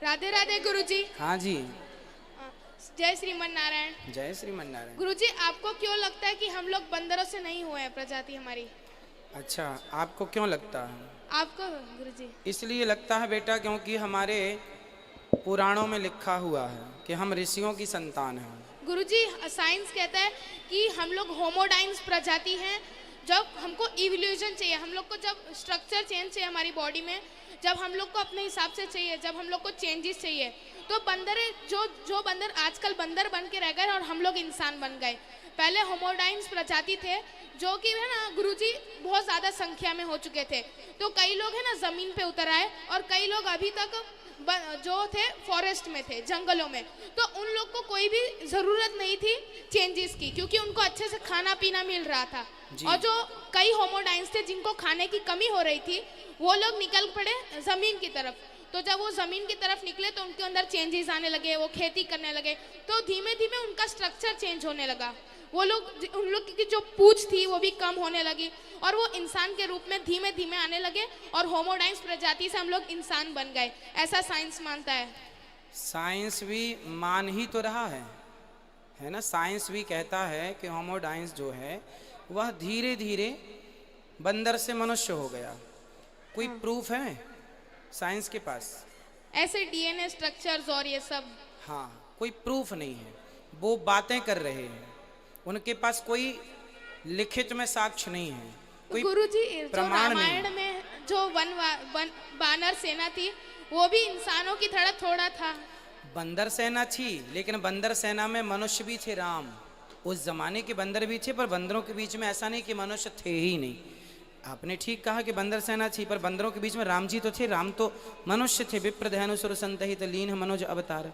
राधे राधे गुरुजी। हाँ जी। जय श्रीमन नारायण। जय श्रीमन नारायण। गुरुजी, आपको क्यों लगता है कि हम लोग बंदरों से नहीं हुए हैं, प्रजाति हमारी? अच्छा, आपको क्यों लगता है? आपको गुरुजी? इसलिए लगता है बेटा क्योंकि हमारे पुराणों में लिखा हुआ है कि हम ऋषियों की संतान हैं। गुरुजी, साइंस कहता है कि हम लोग होमोडाइन्स प्रजाति हैं। जब हमको इवोल्यूशन चाहिए, हम लोग को जब स्ट्रक्चर चेंज चाहिए हमारी बॉडी में, जब हम लोग को अपने हिसाब से चाहिए, जब हम लोग को चेंजेस चाहिए, तो बंदर जो बंदर आजकल बंदर बन के रह गए और हम लोग इंसान बन गए। पहले होमोडाइन्स प्रजाति थे जो कि है ना गुरुजी बहुत ज़्यादा संख्या में हो चुके थे। तो कई लोग है ना ज़मीन पे उतर आए और कई लोग अभी तक जो थे फॉरेस्ट में थे, जंगलों में। तो उन लोग को कोई भी ज़रूरत नहीं थी चेंजेस की, क्योंकि उनको अच्छे से खाना पीना मिल रहा था। और जो कई होमोडाइन्स थे जिनको खाने की कमी हो रही थी, वो लोग निकल पड़े ज़मीन की तरफ। तो जब वो ज़मीन की तरफ निकले तो उनके अंदर चेंजेस आने लगे, वो खेती करने लगे। तो धीमे धीमे उनका स्ट्रक्चर चेंज होने लगा। वो लोग, उन लोग की जो पूंछ थी वो भी कम होने लगी और वो इंसान के रूप में धीमे धीमे आने लगे और होमोडाइन्स प्रजाति से हम लोग इंसान बन गए, ऐसा साइंस मानता है। साइंस भी मान ही तो रहा है ना। साइंस भी कहता है कि होमोडाइन्स जो है वह धीरे धीरे बंदर से मनुष्य हो गया। कोई प्रूफ है साइंस के पास? ऐसे डीएनए स्ट्रक्चर्स और ये सब, हाँ, कोई प्रूफ नहीं है। वो बातें कर रहे हैं, उनके पास कोई लिखित में साक्ष्य नहीं है, कोई गुरुजी जो प्रमाण नहीं। रामायण में जो बानर सेना थी वो भी इंसानों की तरह थोड़ा था। बंदर सेना थी, लेकिन बंदर सेना में मनुष्य भी थे। राम उस जमाने के बंदर भी थे, पर बंदरों के बीच में ऐसा नहीं कि मनुष्य थे ही नहीं। आपने ठीक कहा कि बंदर सेना थी, पर बंदरों के बीच में राम जी तो थे। राम तो मनुष्य थे। विप्रधनुसुर संतहित लीन मनोज अवतार।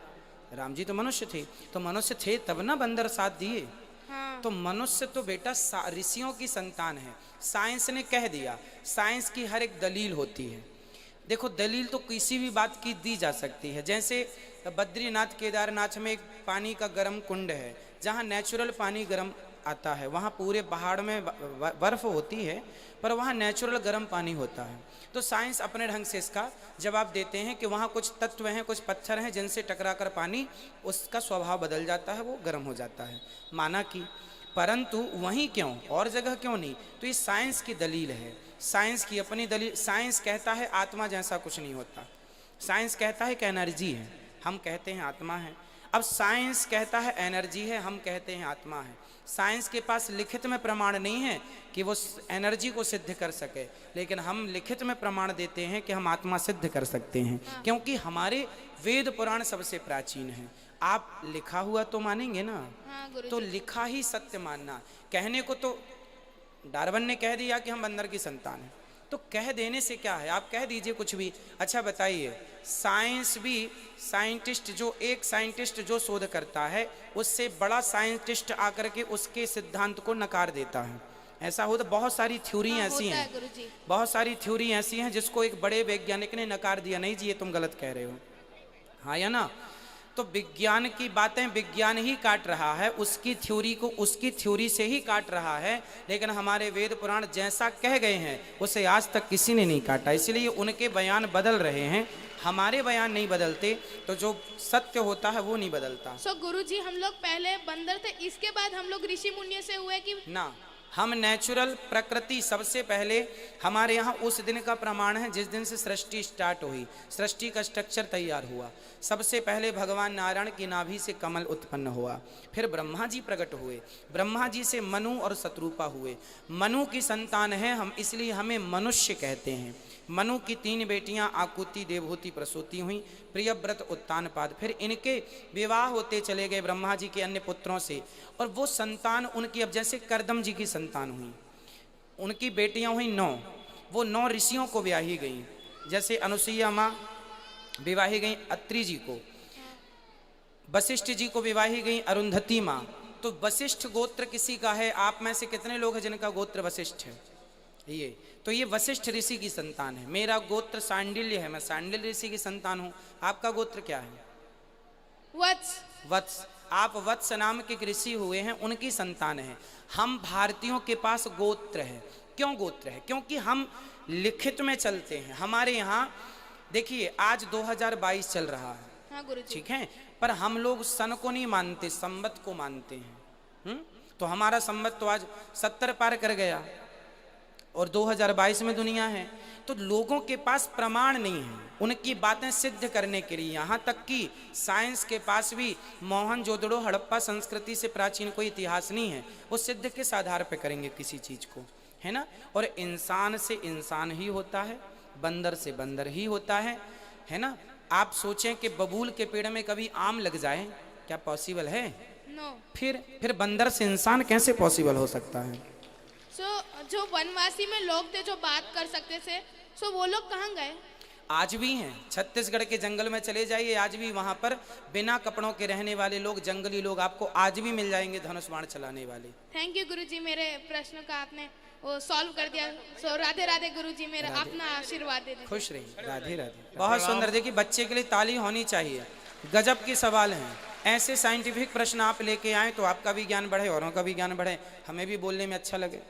राम जी तो मनुष्य थे, तो मनुष्य थे तब ना बंदर साथ दिए। हाँ। तो मनुष्य तो बेटा ऋषियों की संतान है। साइंस ने कह दिया। साइंस की हर एक दलील होती है। देखो, दलील तो किसी भी बात की दी जा सकती है। जैसे बद्रीनाथ केदारनाथ में एक पानी का गर्म कुंड है, जहाँ नेचुरल पानी गर्म आता है। वहाँ पूरे पहाड़ में बर्फ होती है, पर वहाँ नेचुरल गर्म पानी होता है। तो साइंस अपने ढंग से इसका जवाब देते हैं कि वहाँ कुछ तत्व हैं, कुछ पत्थर हैं, जिनसे टकराकर पानी उसका स्वभाव बदल जाता है, वो गर्म हो जाता है। माना कि, परंतु वहीं क्यों, और जगह क्यों नहीं? तो ये साइंस की दलील है, साइंस की अपनी दलील। साइंस कहता है आत्मा जैसा कुछ नहीं होता। साइंस कहता है कि एनर्जी है, हम कहते हैं आत्मा है। अब साइंस कहता है एनर्जी है, हम कहते हैं आत्मा है। साइंस के पास लिखित में प्रमाण नहीं है कि वो एनर्जी को सिद्ध कर सके, लेकिन हम लिखित में प्रमाण देते हैं कि हम आत्मा सिद्ध कर सकते हैं। क्योंकि हमारे वेद पुराण सबसे प्राचीन हैं। आप लिखा हुआ तो मानेंगे ना? हाँ, तो लिखा ही सत्य मानना। कहने को तो डार्विन ने कह दिया कि हम बंदर की संतान हैं, तो कह देने से क्या है? आप कह दीजिए कुछ भी। अच्छा बताइए, साइंस भी, साइंटिस्ट जो एक साइंटिस्ट जो शोध करता है, उससे बड़ा साइंटिस्ट आकर के उसके सिद्धांत को नकार देता है। ऐसा हो तो बहुत सारी थ्योरी ऐसी हैं, बहुत सारी थ्योरी ऐसी हैं जिसको एक बड़े वैज्ञानिक ने नकार दिया, नहीं जी ये तुम गलत कह रहे हो। हाँ या ना? तो विज्ञान की बातें विज्ञान ही काट रहा है, उसकी थ्योरी को उसकी थ्योरी से ही काट रहा है। लेकिन हमारे वेद पुराण जैसा कह गए हैं उसे आज तक किसी ने नहीं काटा, इसलिए उनके बयान बदल रहे हैं, हमारे बयान नहीं बदलते। तो जो सत्य होता है वो नहीं बदलता। सो गुरुजी, हम लोग पहले बंदर थे, इसके बाद हम लोग ऋषि मुनि से हुए कि ना? हम नेचुरल प्रकृति सबसे पहले, हमारे यहाँ उस दिन का प्रमाण है जिस दिन से सृष्टि स्टार्ट हुई, सृष्टि का स्ट्रक्चर तैयार हुआ। सबसे पहले भगवान नारायण की नाभि से कमल उत्पन्न हुआ, फिर ब्रह्मा जी प्रकट हुए, ब्रह्मा जी से मनु और शत्रुपा हुए। मनु की संतान है हम, इसलिए हमें मनुष्य कहते हैं। मनु की 3 बेटियां आकुति, देवहूति, प्रसूति हुई, प्रियव्रत, उत्तानपाद। फिर इनके विवाह होते चले गए ब्रह्मा जी के अन्य पुत्रों से, और वो संतान उनकी, अब जैसे करदम जी की संतान हुई, उनकी बेटियां हुई 9। वो 9 ऋषियों को ब्याही गई। जैसे अनुसुईया माँ विवाही गई अत्रि जी को, वशिष्ठ जी को विवाही गई अरुंधति माँ। तो वशिष्ठ गोत्र किसी का है? आप में से कितने लोग हैं जिनका गोत्र वशिष्ठ है? ये तो ये वशिष्ठ ऋषि की संतान है। मेरा गोत्र सांडिल्य है, मैं सांडिल्य ऋषि की संतान हूँ। आपका गोत्र क्या है? वत्स। वत्स। आप वत्स नाम के ऋषि हुए हैं, उनकी संतान है। हम भारतीयों के पास गोत्र है। क्यों गोत्र है? क्योंकि हम लिखित में चलते हैं। हमारे यहाँ देखिए आज 2022 चल रहा है, हाँ गुरुजी। ठीक है, पर हम लोग सन को नहीं मानते, संवत को मानते हैं। तो हमारा संवत तो आज 70 पार कर गया और 2022 में दुनिया है। तो लोगों के पास प्रमाण नहीं है उनकी बातें सिद्ध करने के लिए, यहाँ तक कि साइंस के पास भी मोहनजोदड़ो हड़प्पा संस्कृति से प्राचीन कोई इतिहास नहीं है। वो सिद्ध किस आधार पे करेंगे किसी चीज को, है ना। और इंसान से इंसान ही होता है, बंदर से बंदर ही होता है ना। आप सोचें कि बबूल के पेड़ में कभी आम लग जाए, क्या पॉसिबल है? नो। फिर बंदर से इंसान कैसे पॉसिबल हो सकता है? जो वनवासी में लोग थे जो बात कर सकते थे, वो लोग कहाँ गए? आज भी हैं, छत्तीसगढ़ के जंगल में चले जाइए, आज भी वहां पर बिना कपड़ों के रहने वाले लोग, जंगली लोग आपको आज भी मिल जाएंगे, धनुष बाण चलाने वाले। थैंक यू गुरुजी, मेरे प्रश्न का आपने वो सॉल्व कर दिया। राधे राधे गुरुजी, मेरा अपना आशीर्वाद दे दीजिए। खुश रहिए, राधे राधे। बहुत सुंदर, देखिए बच्चे के लिए ताली होनी चाहिए, गजब के सवाल हैं। ऐसे साइंटिफिक प्रश्न आप लेके आए तो आपका भी ज्ञान बढ़े, औरों का भी ज्ञान बढ़े, हमें भी बोलने में अच्छा लगे।